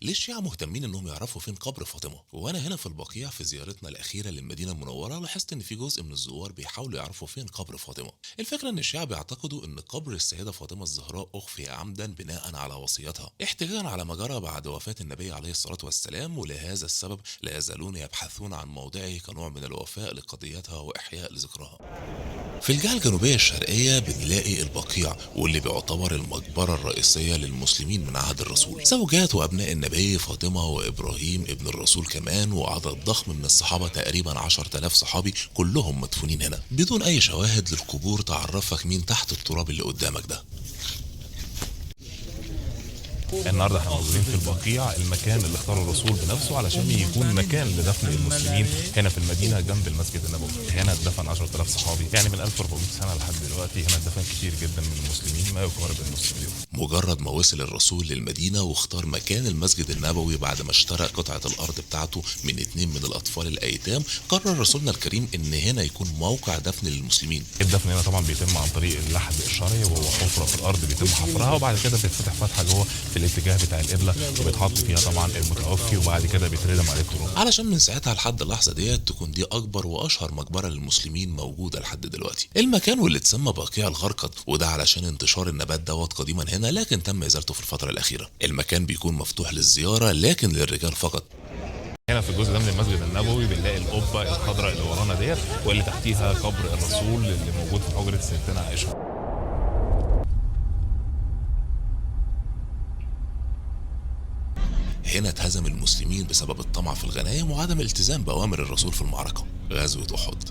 ليه الشيعة مهتمين انهم يعرفوا فين قبر فاطمة؟ وانا هنا في البقيع في زيارتنا الاخيرة للمدينة المنورة لاحظت ان في جزء من الزوار بيحاولوا يعرفوا فين قبر فاطمة. الفكرة ان الشيعة بيعتقدوا ان قبر السيدة فاطمة الزهراء اخفي عمدا بناء على وصيتها احتجاجا على ما جرى بعد وفاة النبي عليه الصلاة والسلام، ولهذا السبب لا يزالون يبحثون عن موضعه كنوع من الوفاء لقضيتها واحياء لذكرها. في الجهة الجنوبية الشرقية بنلاقي البقيع، واللي بيعتبر المقبرة الرئيسية للمسلمين من عهد الرسول. زوجات وأبناء النبي فاطمة وإبراهيم ابن الرسول كمان، وعدد ضخم من الصحابة تقريبا 10,000 صحابي كلهم مدفونين هنا بدون أي شواهد للقبور تعرفك مين تحت التراب اللي قدامك ده. النهارده احنا موجودين في البقيع، المكان اللي اختاره الرسول بنفسه علشان يكون مكان لدفن المسلمين هنا في المدينه جنب المسجد النبوي. هنا اتدفن 10,000 صحابي، يعني من 1400 سنه لحد دلوقتي هنا اتدفن كتير جدا من المسلمين، ما يقارب النص مليون. مجرد ما وصل الرسول للمدينة واختار مكان المسجد النبوي بعد ما اشترى قطعة الأرض بتاعته من 2 من الأطفال الأيتام، قرر رسولنا الكريم إن هنا يكون موقع دفن للمسلمين. الدفن هنا طبعا بيتم عن طريق اللحد الشرعي، وهو حفره في الارض بيتم حفرها، وبعد كده بيتفتح فتحه جوه في الاتجاه بتاع القبله، وبيتحط فيها طبعا المتوفي، وبعد كده بيتردم عليه التراب. علشان من ساعتها لحد اللحظة ديت تكون دي أكبر وأشهر مقبرة للمسلمين موجودة لحد دلوقتي. المكان واللي اتسمى بقيع الغرقد، وده علشان انتشار النبات دوت قديما هنا، لكن تم إزالته في الفترة الأخيرة. المكان بيكون مفتوح للزيارة لكن للرجال فقط. هنا في الجزء ده من المسجد النبوي بنلاقي القبه الخضراء اللي ورانا ديت، واللي تحتيها قبر الرسول اللي موجود في حجره سيدتنا عائشه. هنا اتهزم المسلمين بسبب الطمع في الغنائم وعدم الالتزام بأوامر الرسول في المعركة غزوة أحد.